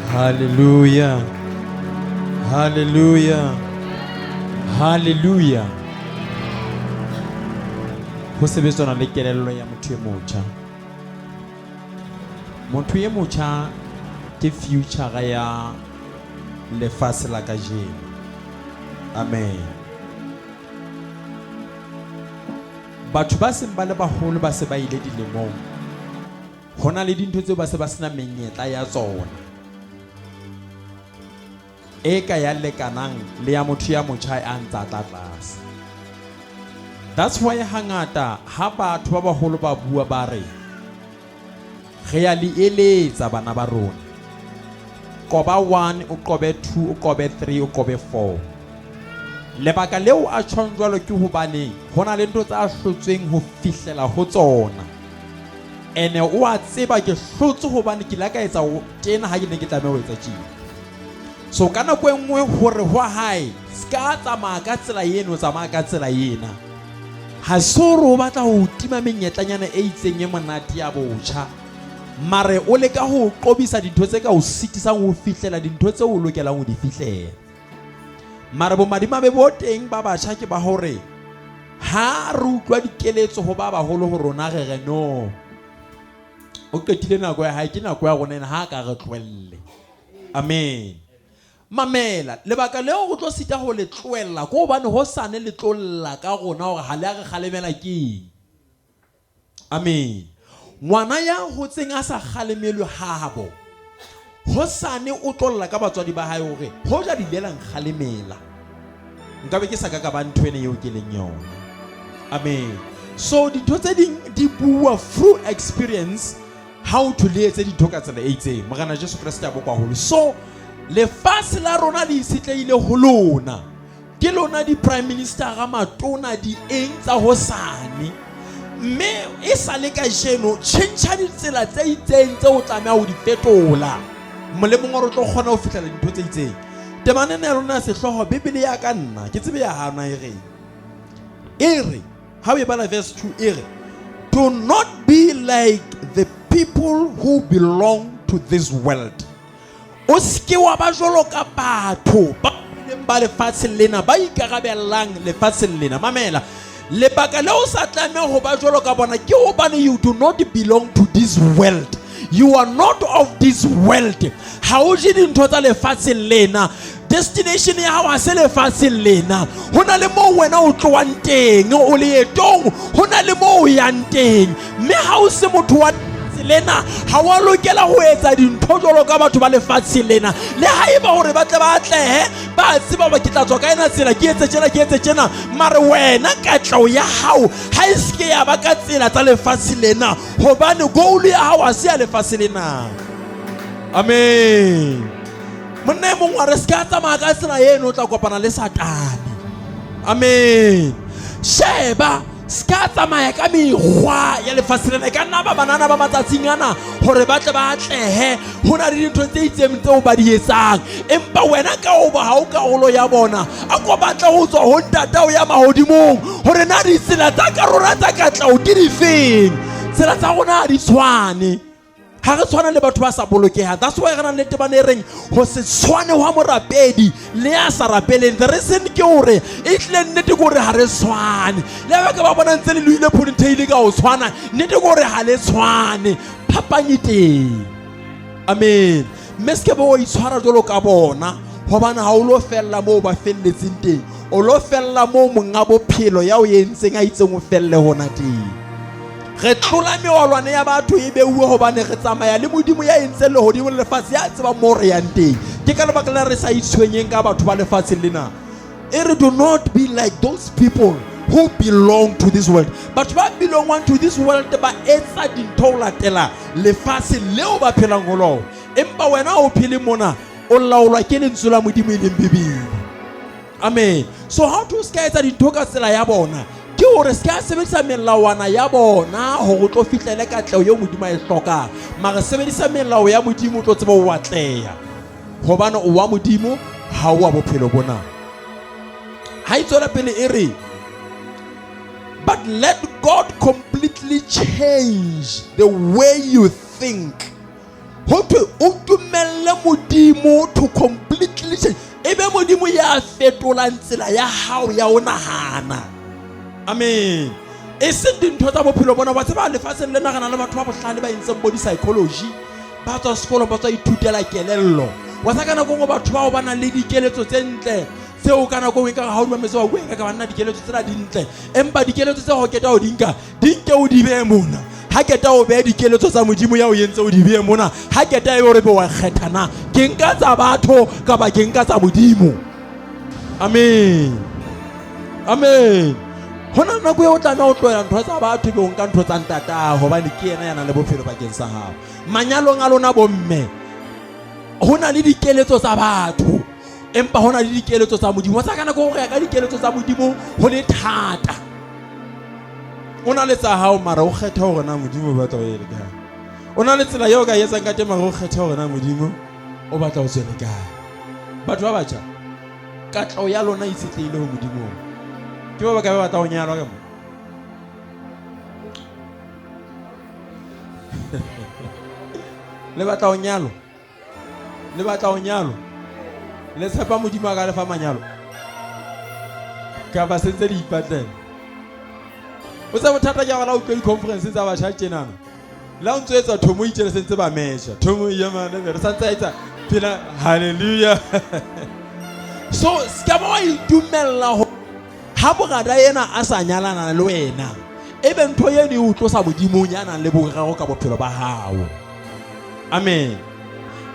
Hallelujah. Hallelujah. Hallelujah. Ho sebetsana le kelello ya motho e motjha. Motho e motjha ke future ya lefatshe la kajeno. Amen. Batho ba seng ba le baholo ba se ba ile dilemong. Hona le dintho tseo ba se ba sena menyetla ya tsona. Eka ya lekanang le ya motho ya motjha a ntsa tlase. That's why hangata ha batho ba baholo ba bua ba re re ya le eletsa bana ba rona. Koba 1 o kobe 2 o kobe 3 o kobe 4. Lebaka leo a tshwang jwalo ke hobane hona le ntho tsa hlotsweng ho fihlela ho tsona. Ene o a tseba ke hlotse hobane ke la ka etsa tena ha ke ne ke tlameha ho etsa tjena. So kana ko enngwe hore ho hae ska tsamaya ka tsela eno tsamaya ka tsela yena. Ha so ro batla ho tima menyetlanyana e itseng e monate ya botjha. Mare o leka ho qobisa dintho tse ka o sitisang ho fihlela dintho tse o lokelang ho di fihlela. Mare bo madima be bo teng ba batjha ke ba hore ha re utlwa dikeletso ho ba baholo ho rona re no. O qetile nako ya hae ke nako ya rona ha ka re tlwelle. Amen. Mamela lebaka leo go tlo sita ho le tloella go bane ho sane le tlolla ka rona hore ha le a re kgalemela ke. Amen. Ngwana ya hotseng a sa khalemelwe hahabo ho sane o tlolla ka batswadi ba hae hore ho ja di lelang khalemela. Nka be ke sa ka ba ntwene eo ke leng yona. Amen. So dintho tse ding di bua through experience how to le tse dintho ka tsela e itseng. Morena Jesu Kriste a bokwa holo. So le fatshe la rona di sitleile ho lona. Ke lona di prime minister ga matona di eng tsa hosane. Mme e sa le ka jeno tšhentšha ditsela tse itseng tse o tlamea ho di fetola. Molemong wa re tlo kgona ho fihlela dintho tse itseng. Temanene ya rona sehloho Bibele ya ka nna ke tsebe ya hana e re. Ha we bala verse 2 e re, do not be like the people who belong to this world. O ske wa ba jolo ka batho ba le lefatshe lena ba ikarabellang lefatshe lena. Mamela lebaka le o sa tlameha ho ba jolo ka bona ke hobane you do not belong to this world. You are not of this world. Ha o je dintho tsa lefatshe lena. Destination ya hao ha se lefatshe lena. Hona le mo wena o tlwang teng o le etong. Hona le mo o yang teng. Me ha o se motho wa lena ha wa lokela ho etsa dintho jolo ka batho ba lefatshe lena. Le haeba hore ba tle ba atlehe ba tseba ba ke tla tswa ka ena tsela ke etse tjena mare wena katlao ya hao ha iske ya ba ka tsela tsa lefatshe lena hobane goal ya hao ha se ya lefatshe lena. Amen. Monna mong wa re ska tsamaya ka tsela eno tla kopana le Satane. Amen. Sheba ska tsamaya ka mekgwa ya lefatshe lena ka nna ba banana ba matsatsing ana hore ba tle ba atlehe hona le dintho tse itseng tseo ba di etsang empa wena ka o ba ha o karolo ya bona a ko batla ho tswa ho ntata o ya mahodimong hore na di tsela tsa ka rona tsa katlao ke di feng. Tsela tsa rona di tshwane. Ha re tshwana le batho ba sa bolokeha. That's why re na le tebane reng ho se tshwane wa morapedi le ya sa rapeleng. The reason ke hore e tle nnete gore ha re tshwane. Le ba ka ba bona ntse le luile ponytail ka o tshwana nnete gore ha le tshwane. Phapang e teng. Amen. Meske bo itshwara jolo ka bona hobane ha o lo fella mo ba felletseng teng. O lo fella mo monga bophelo ya o yentseng a itseng o felle hona teng. Re tlola meolwane ya batho e beuwe hobane re tsamaya le modimo ya entse le hodimo le lefatshe ya tseba mo re yang teng. Ke ka lebaka la re sa itshwenyeng ka batho ba lefatshe lena. E do not be like those people who belong to this world. Batho ba belong to this world ba etsa dintho latela lefatshe leo ba phelang ho lona. Empa wena o phele mona o laolwa ke lentswe la modimo le Bibele. Amen. So how to skaetsa dintho ka tsela ya bona? Ke hore ska sebedisa melawana ya bona ho tlo fihlele katleo yo modimo e hloka. Mara sebedisa melao ya modimo tlo tseba o atleha. Hobane o wa modimo ha o wa bophelo bona. Ha itsola pele e re, but let God completely change the way you think. Ho tu o tumelle modimo to completely change. Ebe modimo ya fetola tsela ya hao ya o nahana. Amen. E se dintho tsa bophelo bona ba tseba lefatsheng le nagana le batho ba bohlale ba entseng body psychology ba tswa sekolo ba tswa ithutela kelello wa sa kana go batho ba o bana le dikeletso tse ntle tseo kana go weka ga o di mametse wa go ka bana dikeletso tse dintle empa dikeletso tse go keta o dinka o di be mona ha keta o be dikeletso tsa modimo ya o yentse o di be mona ha keta e re be wa kgethana ke nka tsa batho ka ba ke nka tsa modimo. Amen. Amen. Hona na go o tla na o tloela ntho tsa batho be o nka ntho tsa ntata hobane ke yena yana le bophelo bakeng sa hao. Manyalong a lona bomme hona le dikeletso tsa batho empa hona le dikeletso tsa modimo tsa kana go re ka dikeletso tsa modimo ho le thata. Ona le tsa hao mara o kgetha hore na modimo ba tla o ele kae. Ona le tsela eo ka yetsang ka tema go kgetha hore na modimo o batla o tswele kae. Batho ba batjha ka tlo ya lona itsetleile ho modimo. Ke ba ka ba batla o nyalwa ka mo. Le batla o nyalo. Le batla o nyalo. Le tshepa modimo a ka le fa manyalo. Ka ba sentse di ipatlela. O tsa bothata ja bana o tlo di conference tsa batjha tjenana. La o ntsetsa thomo itjele sentse ba mesha. Thomo ya mane re santsa etsa phela hallelujah. So ska ba itumella ho ha bogada yena a sa nyalana le wena. Ebe ntho ye di o tlosa modimo nyana le bogarago ka bophelo ba hao. Amen.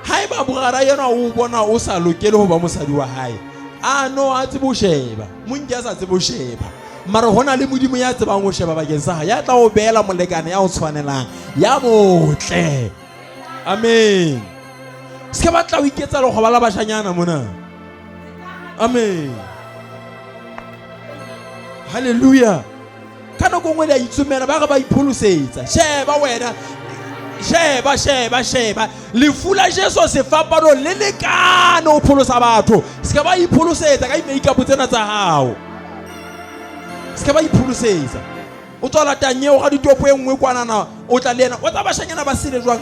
Hai ba bogara yena o bona o sa lokele ho ba mosadi wa hae. A no a tsebo sheba. Monja sa tsebo sheba. Mara hona le modimo ya tsebang ho sheba bakeng sa ha ya tla o bela molekane ya o tshwanelang ya botle. Amen. Ska batla o iketsa le go bala bashanyana mona. Amen. Hallelujah. Kana go ngwe le itsumela ba ga ba ipholosetsa. Sheba wena. Sheba. Le fula Jesu se fapano le lekane o pholosa batho. Ska ba ipholosetsa ka make-up tsena tsa hao. Ska ba ipholosetsa. O tswala tanyeo ga ditopo engwe kwanana o tla lena. O tsa bashanyana ba sile jwang.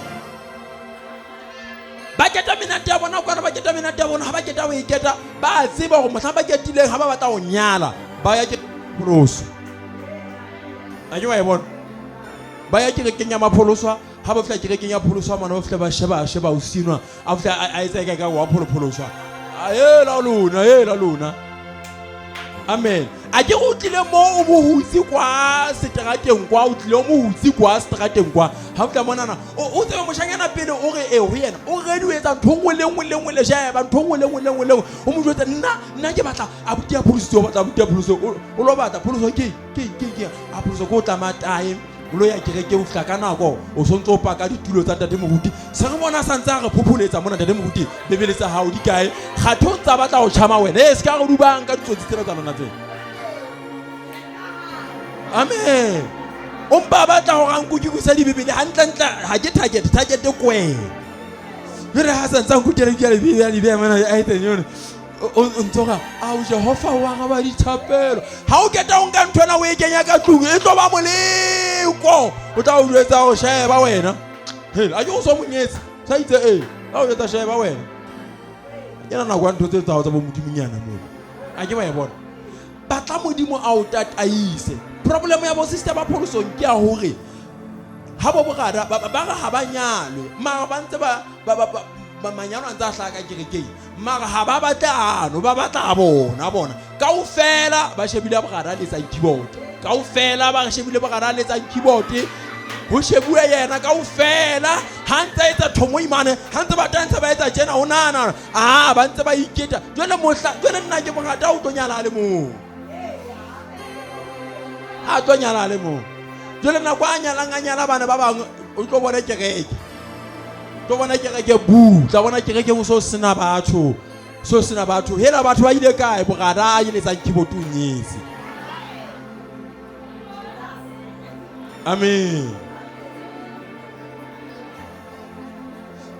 Ba keta minate ya bona kwana ba keta minate ya bona ha ba keta o iketa ba tseba go motla ba ketileng ha ba batla go nyala ba ya ke pholoso. A ke wa e bona. Ba ya ke re kenya mapholoso ha ba fla ke re kenya pholoso mana ba fla ba sheba o sinwa a fla a etsa ka wa pholoso. Ayela luna. Amen. A ke go tlile mo o bohutsi kwa setrateng kwa o tlile mo hutsi kwa setrateng kwa ha fla monana o tsebe moshanyana pele o re ho yena o ready o etsa nthongwe lengwe le jaba nthongwe lengwe o mo jwetsa nna ke batla a butia pholoso o batla a butia pholoso o lo batla pholoso ke a pholoso go tla matae o lo ya kereke o fla ka nako o sontse o paka ditulo tsa tate Moruti se re bona santsa re phopholetsa mona tate Moruti bebele tsa hao di kae ga thontsa batla o chama wena se ka go dubang ka ditsotsi tsena tsa lona tsena. Amen. Ompa batla go gang kuki go sa di bebele hantlantla ha ke target kwe re ha santsa go kere di be mana a itenyone o ntsoga a o Jehova wa ga ba di thapelo ha o keta o nka nthona o e kenya ka tlung e tlo ba moleko o tla o jwetsa go sheba wena hela a ke go so monyetsa sa itse a o jwetsa sheba wena yena na kwa ntho tse tsa bo modimonyana mo a ke ba e bona batla modimo a o tataise. Problem ya bo sister ba pholoso ke a hore ha bo bogada ba ga ha ba nyalwe mara ba ntse ba manyalo a ntse a hlaka kerekeng mara ha ba batlano ba batla bona kaofela ba shebile bogada le tsa keyboard kaofela ba shebile bogada le tsa keyboard ho shebuwe yena kaofela ha ntse etsa thomo imane ha ntse ba tantsa ba etsa tjena o nana ba ntse ba iketa jwale nna ke bogada o tonyala le mo a tonyala le mo jwale na kwa nyala bana ba bang o tlo bona kereke bu tla bona kereke mo so sena batho hela batho ba ile kae bogada a ile tsa keyboard o nyetse. Amen.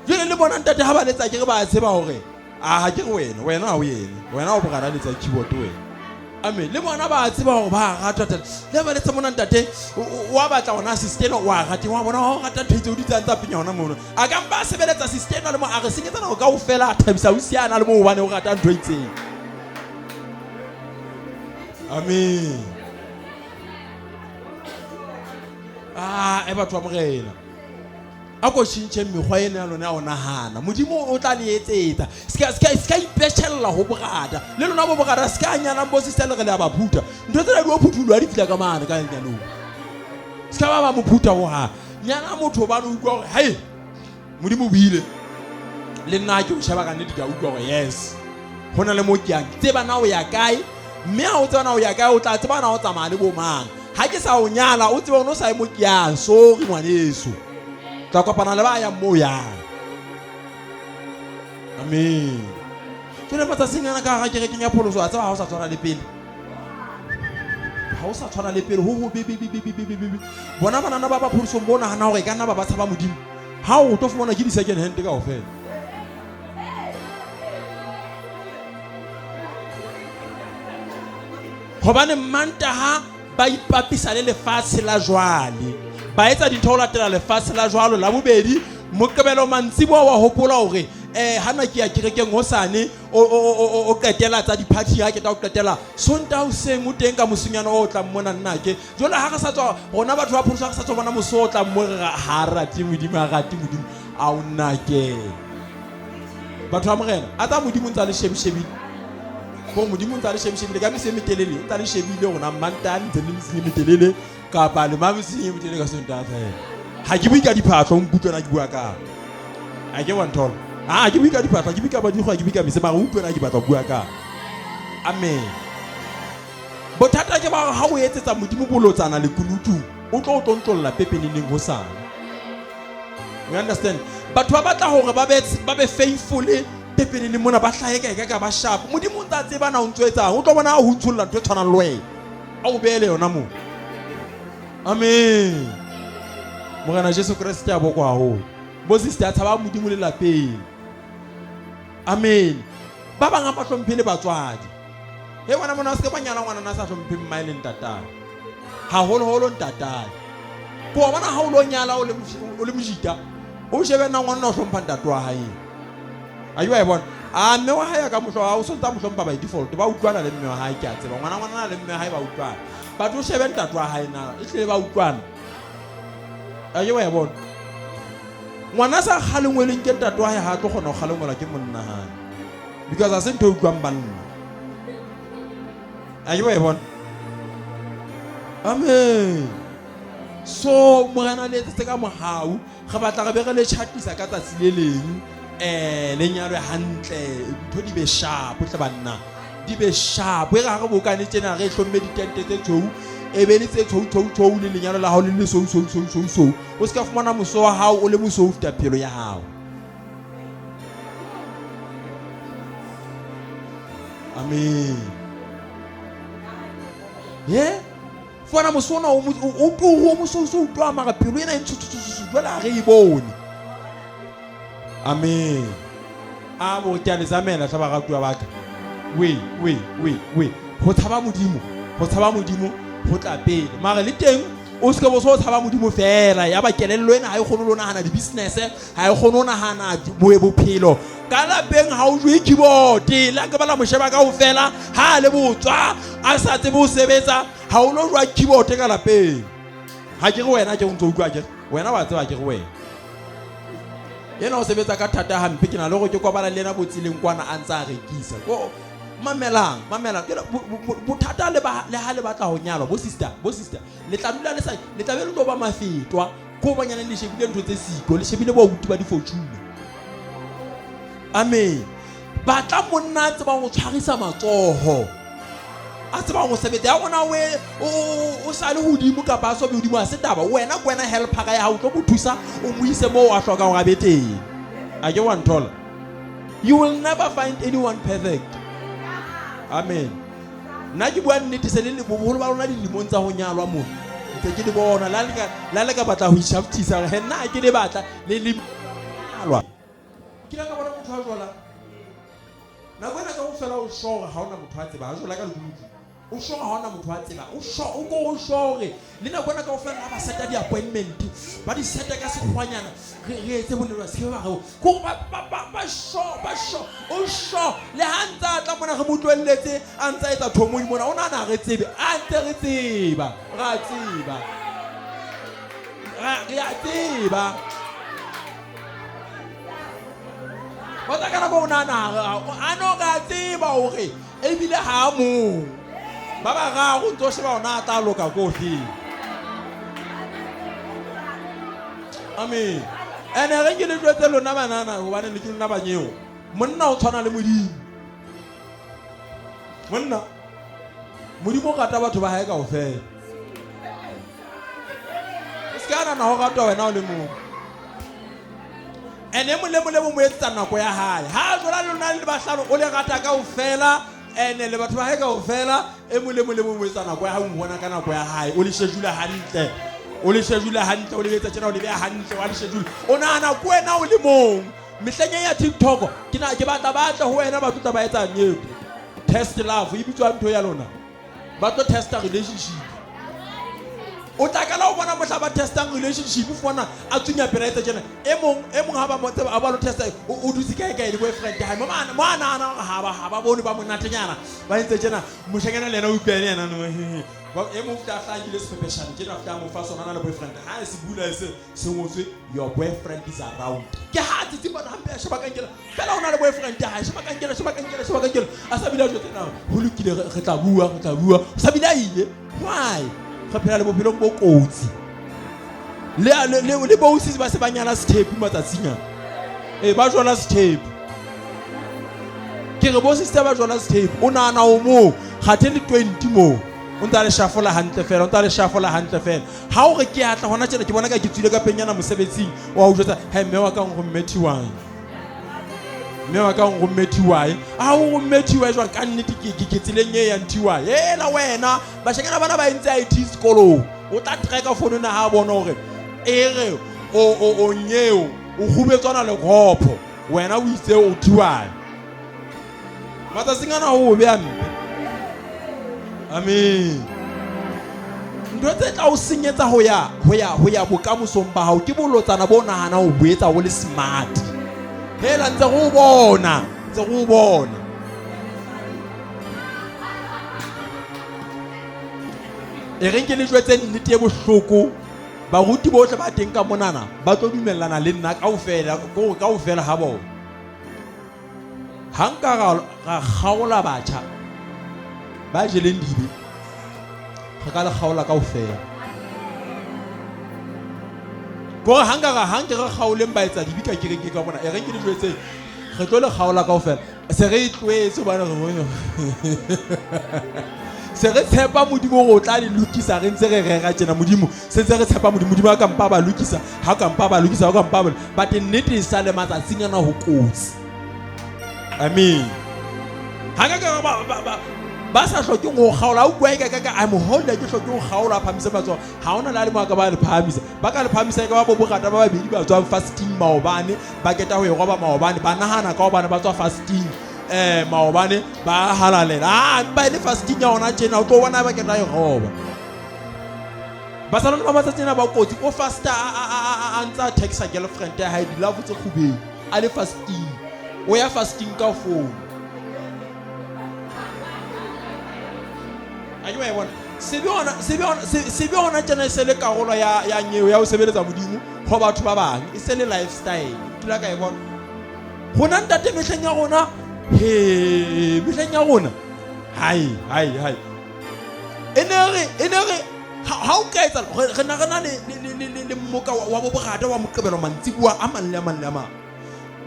Jwale le bona ntate ha ba letsa ke re ba tseba hore ha ke wena o yena wena o bogada le tsa keyboard wena Amen. Le bona ba tseba hore ba rata tata. Le ba le tsa mona ntate wa batla ona assistant wa rata wa bona ho rata thetse o ditsa ntsa pinya ona mono. A ka mpa sebeletsa assistant le mo a re senyetsa na ka o fela a thabisa o siana le mo o bane o rata ntho itseng. Amen. E batho ba morena. A go tshintse mekgwa ena ya lona ona hana modimo o tla le etsetsa ska ipeshella ho bogada le lona bo bogada ska nyana bo sister le ba phuta ntho tsela di o phutulwa di fitla ka mane ka nyano ska ba mo phuta ho ha nyana motho ba no utlwa hore hey modimo buile le nna ke o sheba ka nnete ka utlwa hore yes hona le mo kyang tseba na o ya kae mme ha o tseba na o ya kae o tla tseba na o tsamaya le bo mang ha ke sa o nyala o tseba o no sa mo kyang sorry ngwaneso tla kopana le ba ya mo ya. Amen. Ke le patsa sengana ka ga ke rekeng ya pholoso a tsaba ha o sa tshwana le pele. Ha o sa tshwana le pele ho bi bona bana ba pholoso bona hana hore ka nna ba tshaba modimo. Ha o to fumana ke di second hand ka ofela. Hobane mantaha ba ipapisa le lefatshe la jwale. Ba etsa dintho la tela lefatshe la jwalo la bobedi mokebelo mantsibo wa hopola hore hana ke ya kerekeng hosane o qetela tsa di party ha ke ta o qetela sonta o seng o teng ka mosunyana o tla mmona nna ke jole ha re sa tswa rona batho ba pholosa re sa tswa bona moso o tla mo re ha rati modimo a rati modimo a o nna ke batho ba morena a tsa modimo ntsa le shebishebile go modimo ntsa le shebishebile ka mise metelele ntsa le shebile rona mantane ntse le mise metelele ka ba le mamisi e motele ka sonta fela ha ke bui ka diphatlo o nkutlwana ke bua ka a ke wanthola ke bui ka diphatlo ke bui ka ba di go ke bui ka mise mara o utlwana ke batla bua ka amen bothata ke ba ha o etsetsa modimo bolotsana le kunutu o tlo o tontlolla pepeneneng ho sana you understand batho ba batla hore ba be faithful pepeneneng mona ba hlaheka ka ba sharp modimo ntse tseba na o ntsoetsa o tlo bona ho ntsulla ntwe tshwana le wena a o beele yona mo. Amen. Morena Jesu Kriste ya bokwa ho. Bo sister a tshaba modimo le lapeng. Amen. Ba banga ba hlomphile batswadi. He wana mona se ka banyana ngwana na sa hlomphe mmaile ntata. Ha holo ntata. Ko bona ha o lo nyala o le mojita. O shebe na ngwana o hlompha ntata wa hae. Ayo e bona. Mme wa hae ka mohlo ha o so tsa mohlompha by default ba utlwana le mme wa hae ke a tseba ngwana na le mme wa hae ba utlwana. But o shebe ntata wa hae na e hle ba utlwana. Ayo e bona. Ngwana sa khalengweleng ke ntata wa hae ha tlo gona go khalengwela ke monna hae. Because a se ntho utlwang banna. Ayo e bona. Amen. So morena le tse ka mohau ga batla ga be re le chatisa ka tsatsi le leng le nyalo hantle ntho di be sharp tle banna di be sharp e ga go bokane tsena re hlomme ditente tse tshou e be le tse tshou le lenyalo la hao le so o se ka fumana moso wa hao o le moso o feta phelo ya hao. Amen. Yeah. Fona mosona o moso o twa mara phelo ena ntshutsu jwala re e bone. Amen. Bo tjane zamela tla ba ratwa baka. We ho thaba modimo ho tla pele mara le teng o se ka bo so thaba modimo fela ya ba kelello ena ha e kgone lona hana di business ha e kgone ona hana bophelo ka lapeng ha o jwe keyboard la ka bala mosheba ka o fela ha le botswa a sa tsebe o sebetsa ha o lo jwa keyboard ka lapeng ha ke re wena ke o ntso utlwa ke wena wa tseba ke re wena yena o sebetsa ka thata hampe ke na le go ke kwa bala lena botsileng kwana a ntsa a rekisa go mamelang ke bothata le ha le batla ho nyalwa bo sister le tla dula le tla be le tlo ba mafetwa go banyana le shebile ntho tse siko le shebile bo uti ba di fortune. Amen. Batla monna tseba go tshwarisa matsoho a tseba go sebetsa ya gona we o sa le hodimo ka ba so be hodimo a se taba wena kwena helper ka ya ha o tlo go thusa o mo ise mo wa hloka go abeteng a ke wa nthola. You will never find anyone perfect. Amen. Na ke bua nnete se le boholo ba rona dilimong tsa ho nyalwa mo ntse ke di bona la le ka batla ho ishaftisa he nna ke le batla le nyalwa ke la ka bona motho a jola na bona ka o fela o shora ha ona motho a tseba a jola ka le o sure ha hona motho a tseba o sure le na bona ka ofela ba seta di appointment ba di seta ka sekgwanyana re etse bonelo se ba go ba sure o sure le hantsa tla mona re motlwelletse a ntsa etsa thomo di mona ona na re tsebe a ntse re tseba ra tseba re a tseba bota kana go nana ano ga tseba hore ebile ha mo ba ba ga go ntse se ba ona ta loka kofi amen ene re ke le jwetse lona banana go bana le ke nna banyeo monna o tshwana le modimo modimo gata batho ba hae ka ofela skana na ho gata wena o le mo ene mo mo etsa nako ya hae ha jola lona le bahlano o le gata ka ofela ene le batho ba hae ka ofela e mo mo etsa nako ya hae o bona ka nako ya hae o le schedule hantle o le etsa tsena o le be hantle wa le schedule o nana ko wena o le mong mehlenya ya TikTok ke batla ho wena ba tuta ba etsa nyepo test love e bitswa ntho ya lona ba tlo testa relationship o takala o bona mohla ba testang relationship o fona a tsunya peraetsa tsena e mong ha ba motse ba lo testa o dutse kae le boyfriend ha mo ana ha ba bone ba monatenyana ba ntse tsena moshengana le yena o iplane yana no ba e mo fta hlangile special ke na fta mo fa sona le boyfriend ha se bula se ngotswe your boyfriend is around ke ha tse ba hampe a sheba kankela fela ona le boyfriend ha sheba kankela a sa bila jotse na ho lokile re tla bua sa bila ile why ga phela le bophelo bo kotsi le bo usisi ba se banyana step matsatsinya ba jona step ke re bo sister ba jona step o nana o mo ga te le 20 mo o ntse le shafola hantle fela ha o re ke atla hona tsena ke bona ka ke tswile ka penyana mosebetsing wa o jwetsa he mme wa ka go mmethi wine a o mmethi wa jwa ka nnete ke tseleng e ya ntiwa hela wena ba shekana bana ba entse IT sekolo o tla treka phone na ha bona hore ere o nyeo o gubetswana le gopho wena o itse o thiwa mata singana o be ampe amen ntwe tla o senyetsa ho ya bokamosong ba hao ke bolotsana bona hana o boetsa o le smart hela ntse go bona e reng ke le jwetse nnete e bohloko baruti bohle ba teng ka monana ba tlo dumellana le nna kaofela ha bona hanka ga kgaola batjha ba jeleng dibe ga le kgaola kaofela gore hanke re kgaoleng ba etsa dibi ka kereng ke ka bona e reng ke le jwetse re tlo le kgaola kaofela se re itlwetse bana re bona se re tshepa modimo go tla le lokisa re ntse re rega tsena modimo se ntse re tshepa modimo ba kampa ba lokisa ha kampa ba lokisa ha kampa ba te nnete sa le matsatsing ana ho kotsi amen hanga ka ba sa hloke go kgaola o bua ka I'm holder ke hloke go kgaola phamisa batso ha ona la le mo ka ba le phamisa ba ka le phamisa ka ba bo bogata ba babedi ba tswa fasting maobane ba keta ho roba maobane ba nahana ka bana ba tswa fasting maobane ba halalela ba le fasting ya ona tjena o tlo bona ba keta ho roba ba sa lona ba tsena ba kotsi o fasta a ntsa text a girlfriend ya hae di love tse khubeng a le fasting o ya fasting ka phone ayo e bona se be ona tsena se le karolo ya nyeo ya o sebeletsa modimo go batho ba bang e se le lifestyle tla ka e bona gona ntate mehleng ya rona mehleng ya rona hai enere ha o ka etsa re na le mmoka wa bogata wa moqebelo mantsibua a manle a mang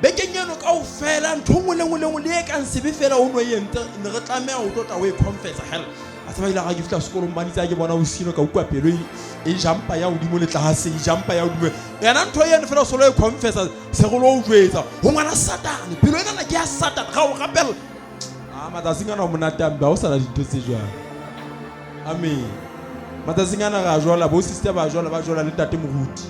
bekenyeno ka o fela nthongwe lengwe le ka nsebe fela o no yente ne re tlamea o tlotla o e confess hell a tsaba ile ga ke fitla sekolo mmanitsa ke bona o sino ka ukwa pelo e jampa ya odimo le tlase e jampa ya odimo yana ntho yene fela solo e confessa se go lo jwetsa ho ngwana satane pelo ena ke ya satane ga o gapela matsatsing ana monatang ba o sala dintho tse jwang amen matsatsing ana ga jwala bo sister ba jwala le tate Moruti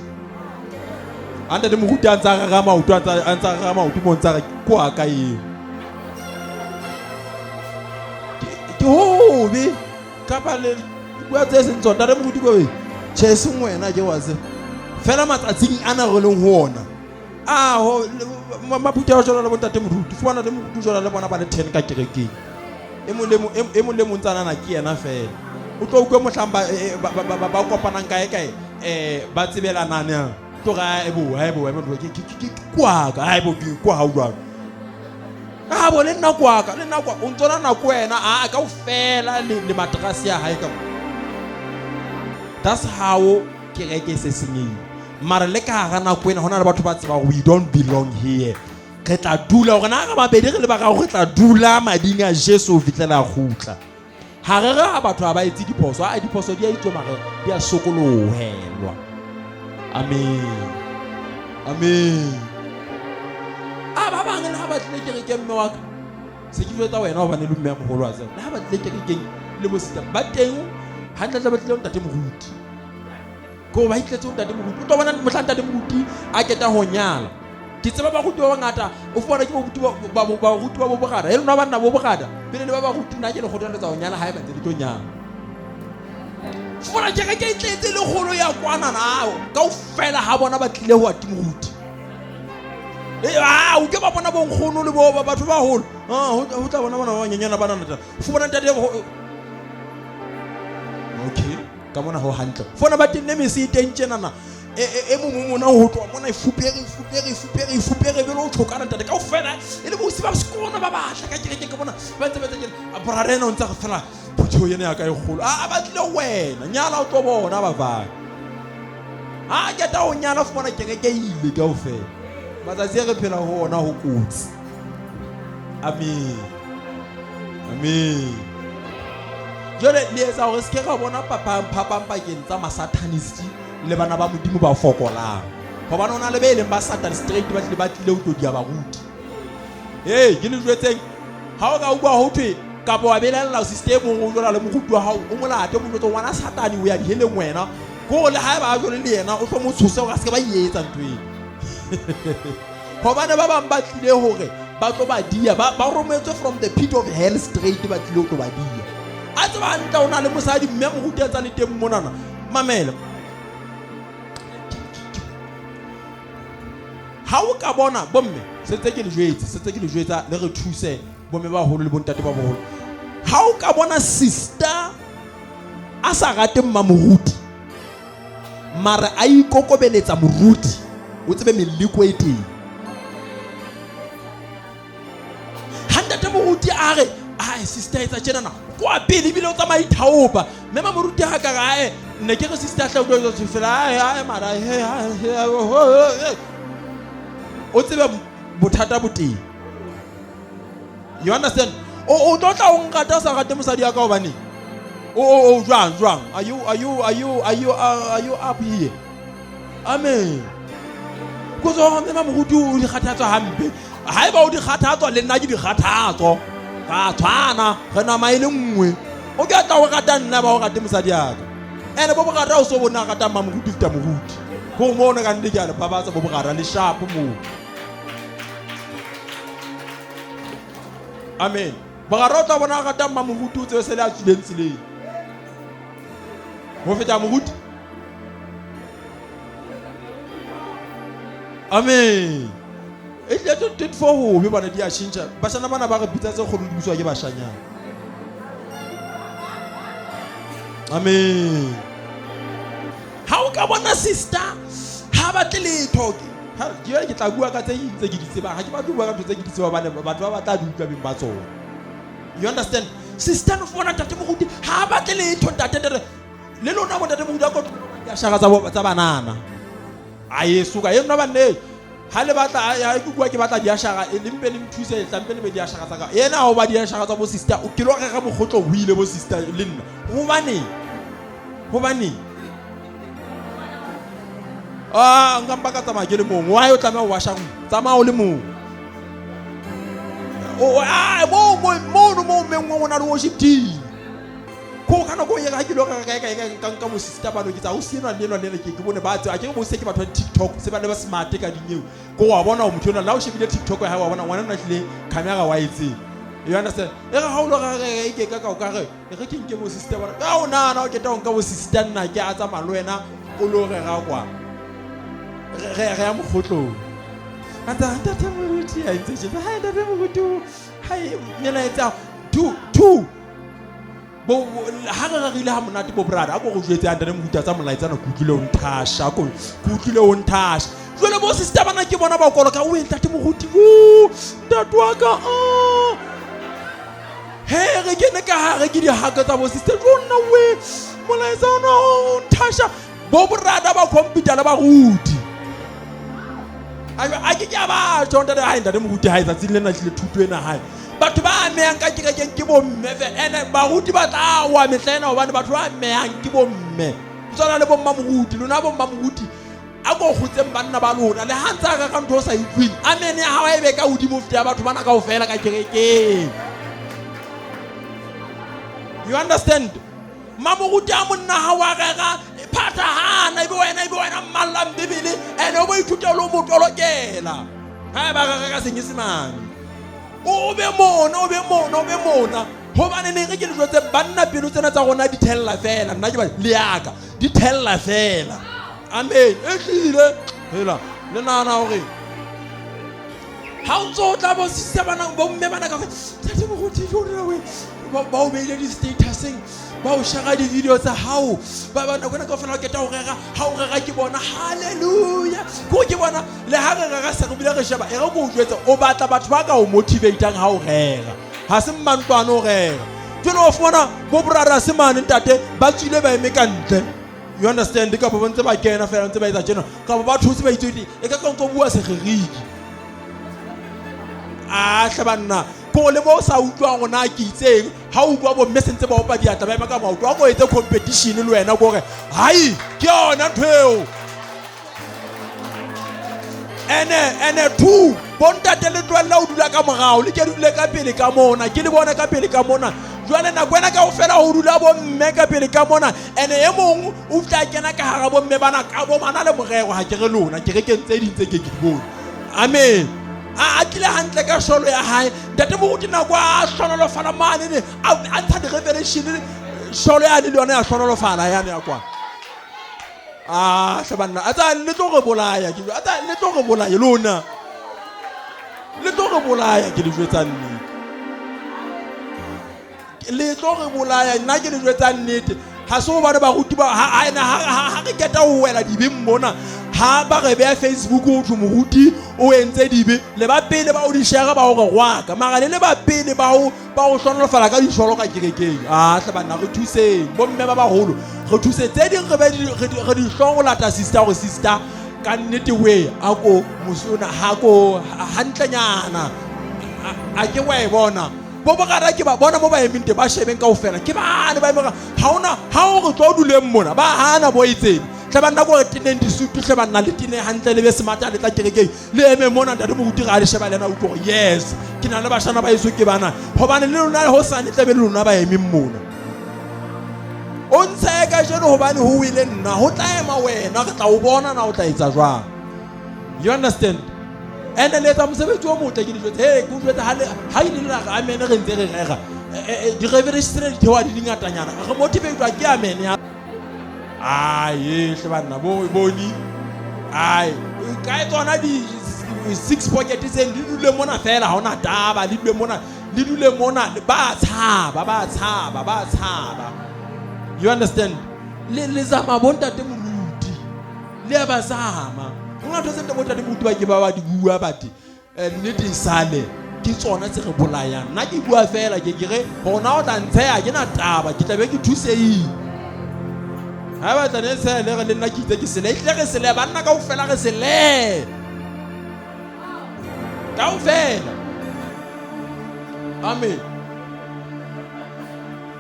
ante de Moruti a ntsa ga maoto mo ntsa ko aka eo ke hobe kapa le bua tse seng tsona re moruti go che se ngwena ke wa se fela matsatsing ana go leng ho ona ho maputa o jona le bontate moruti fwana le moruti jona le bona ba le 10 ka kerekeng e mo le mo ntsana na ke yena fela o tlo utlwe mohlamba ba kopanang kae ba tsebelana na to ga ebo ke kwaka ebo ke kwa ha jwa bo le nna kwaka o ntsona na kwena ka o fela le matrasi ya hae ka that's how kereke se senyeng mara le ka ga na kwena hona le batho ba tseba we don't belong here re tla dula gore na ga babedi re le ba ga go tla dula mading a Jesu vitlela gutla ha re ga batho ba itse diphoso diphoso di a itlo mara di a sokolohelwa amen ba bang le ha ba tle kereke mme wa se ke jwetsa wena o bane le mme a mogolo wa tsena le ha ba tle kereke le bo sita ba teng ha ntla ba tle o ntate moruti go ba itletse o ntate moruti o tlo bona mohlanta ntate moruti a keta ho nyala ke tseba ba ruti ba ngata o fona ke ba ruti ba ruti ba bogada e lona ba nna bo bogada pele le ba ruti nna ke le kgothaletsa ho nyala ha e ba tse tlo nyala fona ke itletse le kgolo ya kwana nao ka o fela ha bona ba tlile ho ati moruti o ke ba bona bo nkgono le bo batho ba holo ho tla bona ba nyenyana ba nana fona ntate okay ka mona ho hantle fona ba tenne mesi tentjena na mona ho tloa mona ifupere belo o tshokana ntate ka o fela e le bo se ba skona ba batla ka kereke ka bona ba ntse ba tse a brarena o ntse go fela photho yena ya ka e golo ba tlile wena nyala o tlo bona ba va ke ta o nyala fona kereke ile ka o fela matsatsi re phela ho ona ho kutsi amen jole le etsa gore se ke ga bona phapang pakeng tsa masatanist le bana ba modimo ba fokolang go bana ona le be leng ba satan straight ba tlile o tlo dia ba ruti ke le jwetseng ha o ka utlwa ho thwe kapo wa belella system o jona le moruti wa hao o molate mo jwetsa ngwana satani o ya di heleng wena go le ha ba jole le yena o tlo mo tshosa o ka se ba yetsa ntweng go bana ba bang ba tlile hore ba tlo ba dia ba rometswe from the pit of hell straight ba tlile o tlo ba dia a tseba ntla ona le mosadi mme moruti a tsa le teng monana mamela ha o ka bona bomme setse ke le jwetsa le re thuse bomme ba holo le bontate ba boholo ha o ka bona sister a sa rate moruti mara a ikokobeletsa moruti o tsebe meliko e teng ha ntate moruti a re sister etsa tjena na kwa pele bile o tsamaya ithaopa mme moruti ha ka ga nne ke re sister hla o tlo fela mara o tsebe bothata boteng you understand o tlo tla o ngata sa rate mosadi ya ka hobane jwang are you up here amen go zo mme moruti o di kgathatswa hampe ha eba o di kgathatswa le nna ke di kgathatswa ga tshwana re na maile nngwe o ke tla o rata nna ba o rate mosadi ya ka ene bo bogara o so bona rata moruti fita moruti go mona ka ndi ke a le babatsa bo bogara le sharp mo amen bogara o tla bona rata moruti o tse se le a tsileng tsileng ho feta moruti amen e tle to tit for ho be bana di a shintsha bashana bana ba re bitsa tse go lebiswa ke bashanyana amen ha o ka bona sister ha ba tle le talk ha ke tla bua ka tse ke di tseba ha ke ba bua ka tse ke di tseba bana batho ba batla di utlwa beng ba tsona you understand sister no fona tate moruti ha ba tle le tate le lona mo tate moruti a go ya shaka tsa banana a yesu ka yena ba ne ha le batla ya ke bua ke batla di a shaka le mpe le mthuse tlampe le be di a shaka tsa ka yena ho ba di a shaka tsa bo sister o ke lo ga mogotlo o ile bo sister le nna ho bane ngamba ka tsamaya ke le mong wa yo tlamela wa shang tsamaya o le mong mo mengwe na le worship team go kana go yega ke lo ka mo sister ba no ke tsa o sino le ke bone ba tse a ke bo se ke batho TikTok se ba le ba smart ka dinyeo go wa bona o motho na la o shebile TikTok ha wa bona ngwana na tlile camera wa itse You understand? E ga haulo ga re ke ka ka re ke nke mo sister bona ka o na o ke ta nka bo sister nna ke a tsa malwena o lo re ga kwa re ya mo khotlo ata Moruti a itse ha ntate Moruti hai mena etsa two bo ha ga rile ha monate bo brother a go go jwetse ntate Moruti tsa molaetsana kutlile o nthasha ko kutlile o nthasha jole bo sister bana ke bona ba koloka o ntate Moruti tatwa ka he re ke ne ka ha re ke di haka tsa bo sister jona we molaetsana o nthasha bo brother ba computer ba ruti a ke ba jonta da ha ntate Moruti ha itse le na tlile thuto ena hae batho ba meang ka kerekeng ke bo mme ene baruti ba tla wa metlena hobane batho ba meang ke bo mme tsona le bo mma Moruti lona bo mma Moruti a go khutseng banna ba lona le ha ntsa ka ntho sa ikwini amen ya ha e be ka hodimo fete ya batho bana ka ofela ka kerekeng. You understand? Moruti a monna ha wa rega phata hana ibe wena malla mbebele ene o bo ithuta lo motolokela ha ba ga senyesemane o be mona hobane ne re ke le jwetse banna pelo tsena tsa rona di thella fela nna ke ba le yaka di thella fela amen e tlile hela le nana hore ha o tla bo sisa bana bo mme bana ka tate Moruti jona we ba o beile di statusing ba o share di video tsa hao ba bana gona ka fela ke ta o rega ha o rega ke bona haleluya go ke bona le ha re rega sa go bile re sheba e re go jwetsa o batla batho ba ka o motivateang ha o rega ha se mmantwana o rega jole o fona bo brother se mane ntate ba tswile ba eme ka ntle. You understand ka ba ntse ba kena fela ntse ba etsa jena ka ba thutse ba itswedi e ka nko bua se geriki hlabanna ko le bo sa utlwa gona ke itseng ha utlwa bo mme sentse ba opa diatla ba ema ka maoto a go etse competition le wena go re hai ke yona thweo ene two bontate le tlwella o dula ka morao le ke dule ka pele ka mona ke le bona ka pele ka mona jwale na kwena ka o fela o dula bo mme ka pele ka mona ene e mong o tla kena ka hara bo mme bana ka bo mana le morego ha ke re lona ke re ke ntse di ntse ke di bona amen a tlile hantle ka sholo ya hae ntate Moruti na kwa sholo fala mane ne a ntsha di revelation sholo ya le yona ya sholo fala ya ne ya kwa hlabanna a tsa le tlo go bolaya ke a tsa le tlo go bolaya lona le tlo go bolaya ke di jwetsa nnete le tlo go bolaya nna ke di jwetsa nnete ha so ba ba ruti ba ha re keta o wela dibe mmona ha ba re be Facebook o tlo Moruti o entse dibe le ba pele ba o di share ba o re gwaka mara le ba pele ba o hlonolofala ka disholo ka kerekeng hlabanna re thuseng bo mme ba baholo re thuse tse ding re di hlongolata sister ka nnete we a ko musona ha ko hantlenyana a ke wa e bona bo bogara ke ba bona mo ba eminte ba shebeng ka ofela ke bana ba emega ha o go tlo duleng mona ba hana bo itseng hlabanna go tineng di sutu hlabanna le tine hantle le be smata le tla kerekeng le eme mona ntate Moruti ga le sheba lena o tlo yes ke na le bashana ba iso ke bana hobane le lona ho sane tlabe le lona ba eme mona o ntse ka jeno hobane ho wile nna ho tla ema wena re tla o bona na o tla etsa jwang. You understand? Ene le tsa mosebetsi o motle ke di jwetse he go jwetsa ha ile la ga amen re ntse re rega di revelation di thewa di ngatanyana re motivatwa ke amen ya hlabanna boni ka e tsona di six pocket tse di dule mona fela ha ona taba di dule mona ba tshaba. You understand? Le zama bontate Moruti le ba zama nga tlo sente bontate Moruti ba ke ba di bua bati nnete sale ke tsona tse re bolayang nna ke bua fela ke re bona o tla ntsheya ke na taba ke tlabe ke thusei ha ba tla ne se le re le nna ke itse ke sele tle re sele banna ka o fela re sele ka o fela amen.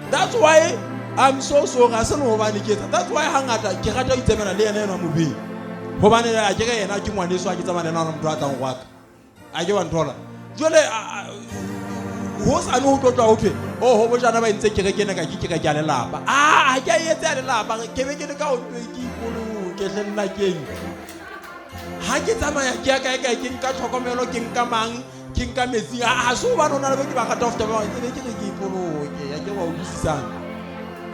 That's why I'm so sorry I se no bana ke that's why hangata ke rata o itsemena le yena yena mobi hobane a ke re yena ke ngwane so a ke tsamana nna motho a tlang gwaka a ke wa nthola jole ho sa no tlo tla utlwe ho bojana ba ntse ke re kene ka ke ka le lapa a ke etse le lapa ke be ke le ka o ke ipolo ke hlenna keng ha ke tsamaya ke ya kae ke nka tlhokomelo ke nka mang ke nka metsi a so ba nona le ke ba gata of Thabang ke ke ipoloke ya ke wa utlwisisang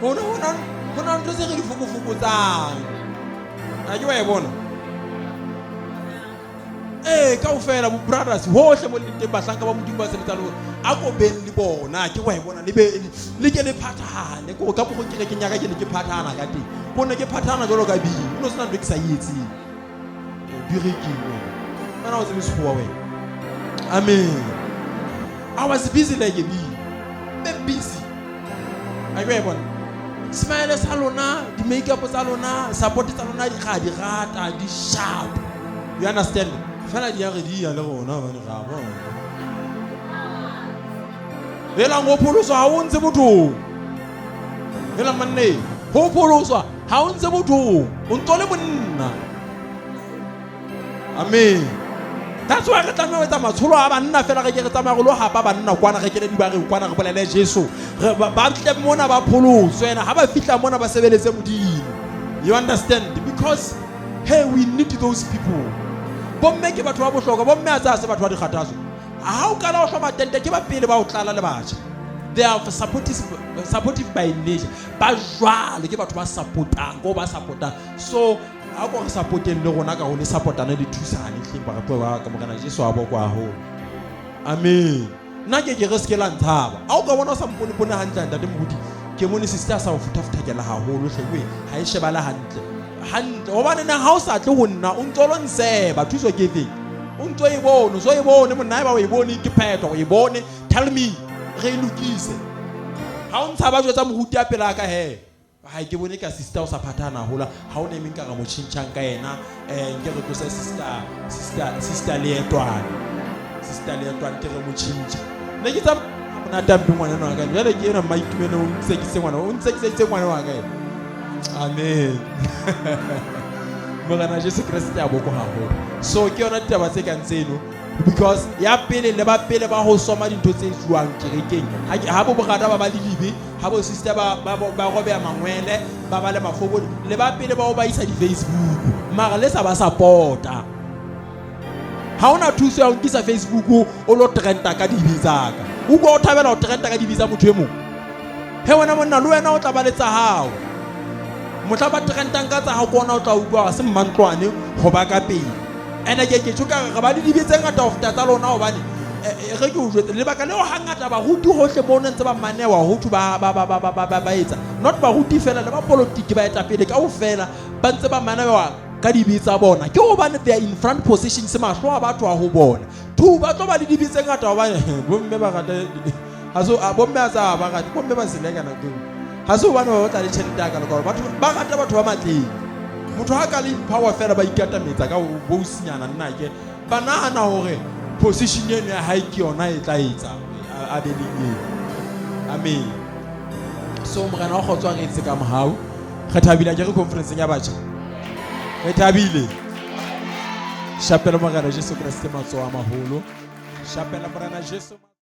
hona ntse se re di fukufukutsang a ke wa e bona kaofela bo brothers hohle mo le bahlanka ba modimo ba sebetsa le a ko ben le bona ke wa e bona le be le ke le phathane ko ka bo ke nyaka ke le ke phathana ka teng bona ke phathana jalo ka bini o no sena ntwe ke sa yetse birekile bana o tsebe sekgowa wena amen I was busy like a bee be busy a ke bona smile sa lona di makeup sa lona support sa lona di ga di rata di sharp you understand fela di re di ya le rona ba ni ga bona vela ngo pholoso ha o ntse botho vela manne ho pholoso ha o ntse botho o ntole bonna amen that's why re tsamaya tsa matsholo a banna fela re ke re tsamaya go lo hapa banna kwana re kene di ba re kwana re bolele Jesu ba tle mona ba pholoso ena ha ba fitla mona ba sebeletse modimo you understand because hey we need those people bomme ke batho ba bohlokwa bomme a tsa se batho ba di kgathaso ha o kana o hloma tente ke ba pele ba o tlala le batho they are supportive by nature ba jwale ke batho ba supportang go ba supportang so a go supporteng le gona ka go le supportana le thusane hle ba go ba ka mogana Jesu a bo kwa ho amen nna ke re se ke la ntshaba a o ka bona sa mpone pone hantle ntate mogodi ke mone sister sa o futafutela haholo hle ha e shebala hantle hobane na ha o sa tle go nna o ntolo nseba thuso ke eng o ntso e bone so e bone monna ba o e bone ke phetho o e bone tell me re lokise ha o ntsha ba jwa tsa mohuti a pela ka he ha ke bone ka sister o sa phathana hola ha o ne meng ka ga mo tshintshang ka yena ke re go sa sister le etwana ke re mo tshintsa ne ke tsa mona tampi ngwana wa ka jale ke ena maitumelo o ntse ke se ngwana o ntse ke se ngwana wa ka amen mogana Jesu Kriste a boko haholo so ke yona taba tse ka ntseno because ya pele le ba pele ba ho soma dintho tse juang kerekeng ha bo bogada ba ba libe ha bo sister ba go be mangwele ba ba le mafobo le ba pele ba o ba isa di Facebook mara le sa ba supporta ha ona thuso ya o nkisa Facebook o lo trenda ka dibizaka o go thabela o trenda ka dibiza motho e mong he wena monna le wena o tla ba le tsa hao motla ba trendang ka tsa ha go ona o tla utlwa se mmantlwane go ba ka pele ene ke tsuka ga ba di dibitse ngata of tata lona hobane re ke o jwetse le baka le o hangata ba ruti hohle mo ntse ba manewa ho thu ba etsa not ba ruti fela le ba politiki ba eta pele ka o fela ba ntse ba manewa ka dibitsa bona ke hobane they are in front position se mahlo a batho a ho bona thu ba tlo ba di dibitse ngata hobane bomme ba gata haso bomme a tsa ba gata bomme ba seleka na teng haso bana ba tla le tšhelete ka le gore batho ba gata batho ba matleng motho ha ka le power fela ba ikatametsa ka bo usinyana nna ke banana hore position eno ya high ke yona e tla etsa a beleng amen so morena o khotswa re itse ka mohau re thabile ke re conference ya batjha re thabile shapela morena Jesu Kriste matsoa maholo shapela morena Jesu